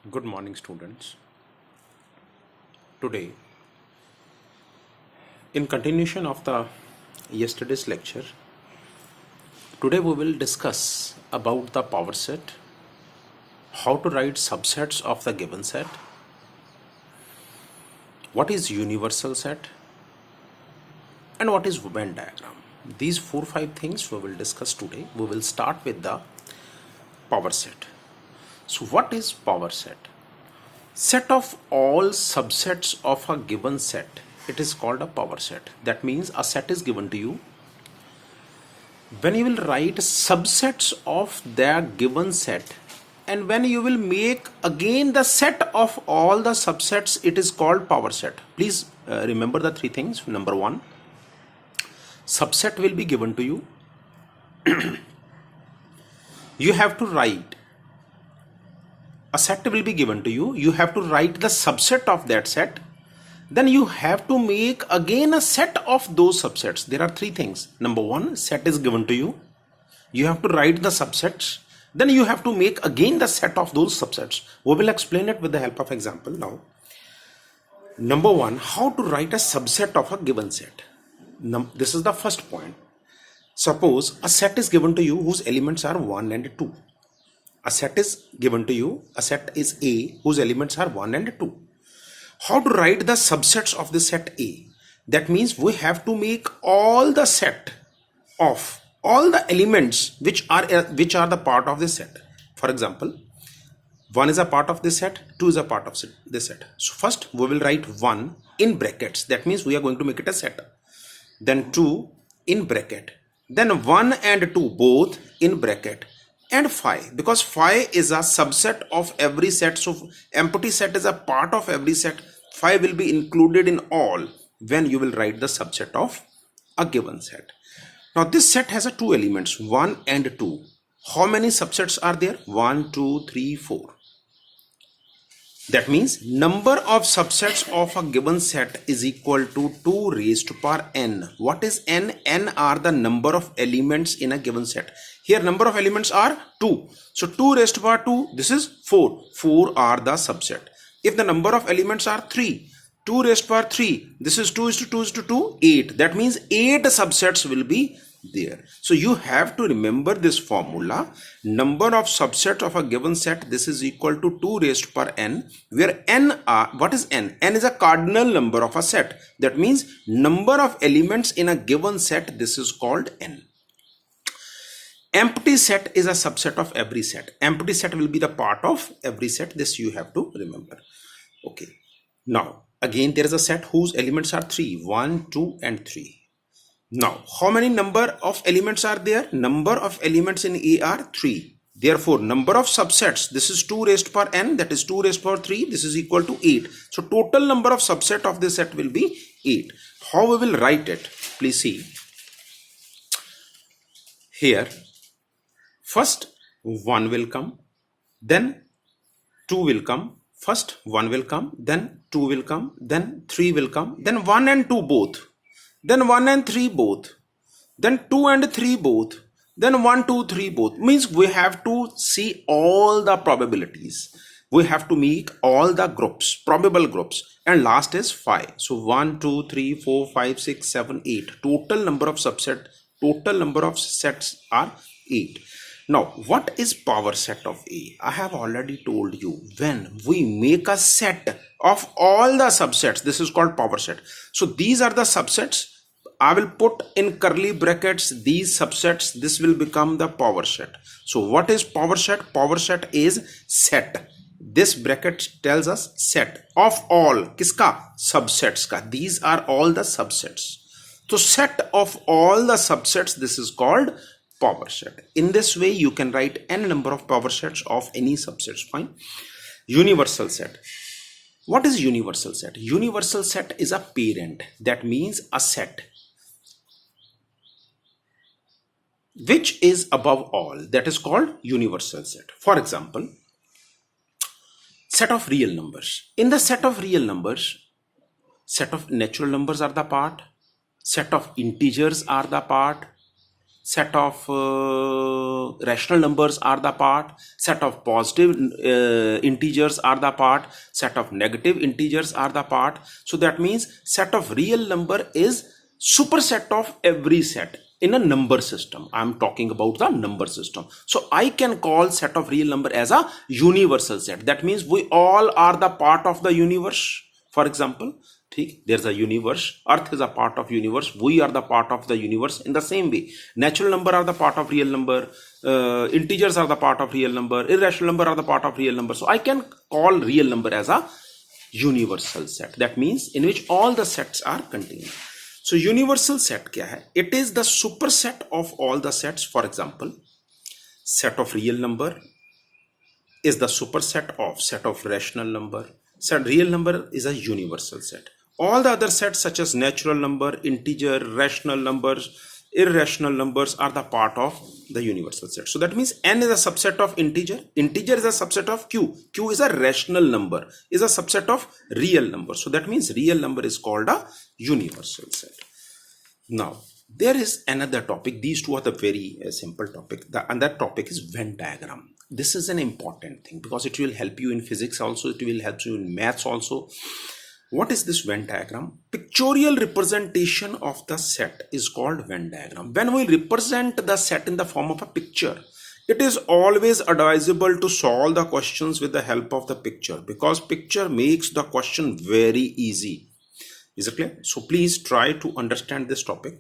Good morning, students. Today, in continuation of the yesterday's lecture, today we will discuss about the power set, how to write subsets of the given set, what is universal set, and what is Venn diagram. These 4-5 things we will discuss today. We will start with the power set. So what is power set? Set of all subsets of a given set, it is called a power set. That means a set is given to you. When you will write subsets of the given set, and when you will make again the set of all the subsets, it is called power set. Please remember the three things. Number one, subset will be given to you. You have to write a set will be given to you. You have to write the subset of that set. Then you have to make again a set of those subsets. There are three things. Number one, set is given to you. You have to write the subsets. Then you have to make again the set of those subsets. We will explain it with the help of example now. Number one, how to write a subset of a given set. This is the first point. Suppose a set is given to you whose elements are 1 and 2. A set is given to you, a set is A whose elements are 1 and 2. How to write the subsets of the set A? That means we have to make all the set of all the elements which are the part of this set. For example, 1 is a part of this set, 2 is a part of this set. So first we will write 1 in brackets. That means we are going to make it a set. Then 2 in bracket. Then 1 and 2 both in bracket. And 5, because 5 is a subset of every set, so empty set is a part of every set. 5 will be included in all when you will write the subset of a given set. Now this set has a two elements, 1 and 2. How many subsets are there? 1, 2, 3, 4. That means number of subsets of a given set is equal to 2 raised to power n. What is n? N are the number of elements in a given set. Here number of elements are 2. So 2 raised to power 2, this is 4. 4 are the subset. If the number of elements are 3, 2 raised to power 3, this is 2 is to 2 is to 2, 8. That means 8 subsets will be there. So you have to remember this formula. Number of subsets of a given set, this is equal to 2 raised to power n, where n are, what is n? N is a cardinal number of a set. That means number of elements in a given set, this is called n. Empty set is a subset of every set. Empty set will be the part of every set. This you have to remember. Okay. Now, again, there is a set whose elements are 3. 1, 2, and 3. Now, how many number of elements are there? Number of elements in A are 3. Therefore, number of subsets, this is 2 raised to power n, that is 2 raised to power 3, this is equal to 8. So, total number of subset of this set will be 8. How we will write it? Please see. Here, first 1 will come, then 2 will come. First 1 will come, then 2 will come, then 3 will come, then 1 and 2 both, then 1 and 3 both, then 2 and 3 both, then 1, 2, 3 both. Means we have to see all the probabilities. We have to make all the groups, probable groups, and last is 5. So 1, 2, 3, 4, 5, 6, 7, 8. Total number of subset, total number of sets are 8. Now, what is power set of A? I have already told you, when we make a set of all the subsets, this is called power set. So these are the subsets. I will put in curly brackets these subsets. This will become the power set. So what is power set? Power set is set. This bracket tells us set of all. Kiska? Subsets ka. These are all the subsets. So set of all the subsets, this is called power set. In this way, you can write n number of power sets of any subsets. Fine. Universal set. What is universal set? Universal set is a parent. That means a set which is above all. That is called universal set. For example, set of real numbers. In the set of real numbers, set of natural numbers are the part, set of integers are the part, set of rational numbers are the part, set of positive integers are the part, set of negative integers are the part. So that means set of real number is superset of every set in a number system. I'm talking about the number system. So I can call set of real number as a universal set. That means we all are the part of the universe. For example, there's a universe, earth is a part of universe, we are the part of the universe. In the same way, natural number are the part of real number, integers are the part of real number, irrational number are the part of real number. So I can call real number as a universal set. That means in which all the sets are contained. So universal set kya hai? It is the superset of all the sets. For example, set of real number is the superset of set of rational number. Set real number is a universal set. All the other sets such as natural number, integer, rational numbers, irrational numbers are the part of the universal set. So that means n is a subset of integer. Integer is a subset of q. Q is a rational number, is a subset of real number. So that means real number is called a universal set. Now, there is another topic. These two are the very simple topic. And that topic is Venn diagram. This is an important thing because it will help you in physics also. It will help you in maths also. What is this Venn diagram? Pictorial representation of the set is called Venn diagram. When we represent the set in the form of a picture, it is always advisable to solve the questions with the help of the picture because picture makes the question very easy. Is it clear? So please try to understand this topic.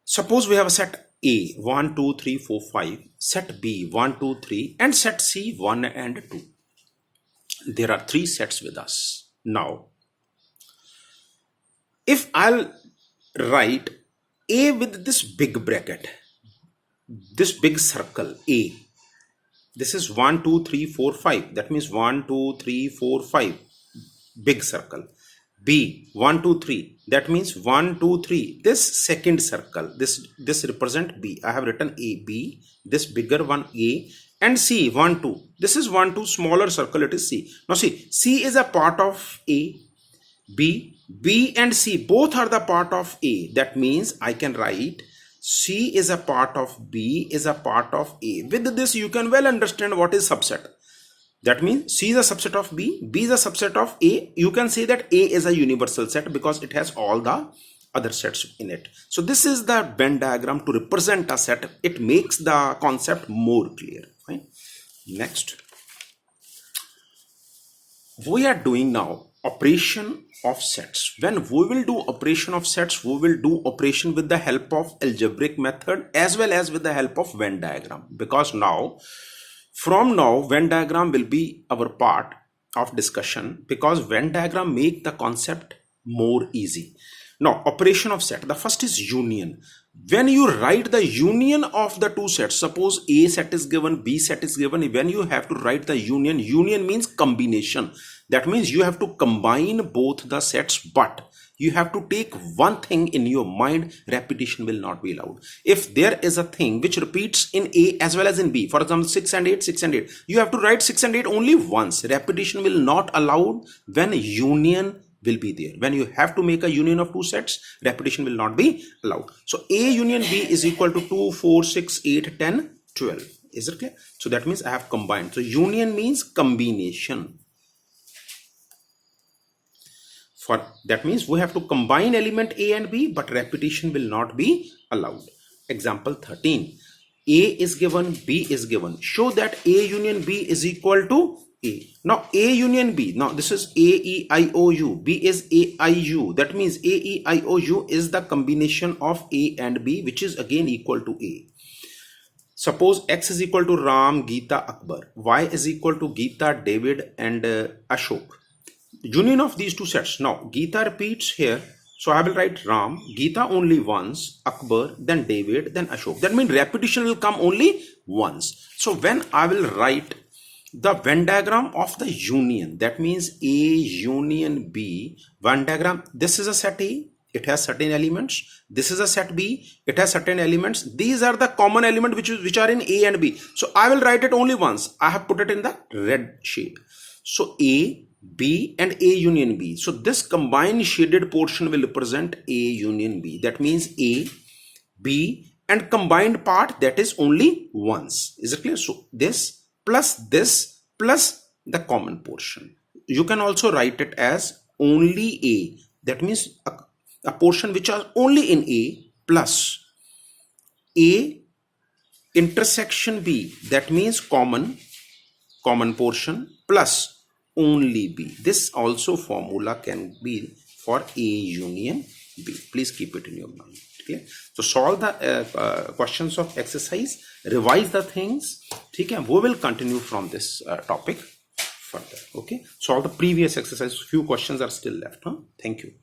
Suppose we have a set A 1, 2, 3, 4, 5, set B 1, 2, 3 and set C 1 and 2. There are three sets with us. Now, if I'll write A with this big bracket, this big circle A, this is 1, 2, 3, 4, 5. That means 1, 2, 3, 4, 5. Big circle. B 1, 2, 3. That means 1, 2, 3. This second circle, this represent B. I have written A, B. This bigger one A. And C 1, 2. This is 1, 2, smaller circle, it is C. Now see, C is a part of A, B and C both are the part of A. That means I can write C is a part of B is a part of A. With this you can well understand what is subset. That means C is a subset of B is a subset of A. You can say that A is a universal set because it has all the other sets in it. So this is the Venn diagram to represent a set. It makes the concept more clear. Fine. Next, we are doing now operation of sets. When we will do operation of sets, we will do operation with the help of algebraic method as well as with the help of Venn diagram. Because now, from now, Venn diagram will be our part of discussion because Venn diagram make the concept more easy. Now, operation of set. The first is union. When you write the union of the two sets, suppose A set is given, B set is given, when you have to write the union, union means combination. That means you have to combine both the sets, but you have to take one thing in your mind, repetition will not be allowed. If there is a thing which repeats in A as well as in B, for example 6 and 8, 6 and 8, you have to write 6 and 8 only once. Repetition will not allowed when union will be there. When you have to make a union of two sets, repetition will not be allowed. So A union B is equal to 2, 4, 6, 8, 10, 12. Is it clear? So that means I have combined. So union means combination. For that means we have to combine element A and B, but repetition will not be allowed. Example 13. A is given, B is given. Show that A union B is equal to A. Now A union B, now this is A, E, I, O, U. B is A, I, U. That means A, E, I, O, U is the combination of A and B, which is again equal to A. Suppose X is equal to Ram, Geeta, Akbar. Y is equal to Geeta, David and Ashok. Union of these two sets. Now Geeta repeats here. So I will write Ram, Geeta only once, Akbar, then David, then Ashok. That means repetition will come only once. So when I will write the Venn diagram of the union, that means A union B, Venn diagram, this is a set A, it has certain elements. This is a set B, it has certain elements. These are the common elements which are in A and B. So I will write it only once. I have put it in the red shade. So A, B and A union B. So this combined shaded portion will represent A union B. That means A, B, and combined part, that is only once. Is it clear? So this plus the common portion. You can also write it as only A. That means a portion which are only in A plus A intersection B. That means common portion plus only B. This also formula can be for A union B. Please keep it in your mind. Okay? So solve the questions of exercise, revise the things. Okay? We will continue from this topic further. Okay? Solve the previous exercise. Few questions are still left. Thank you.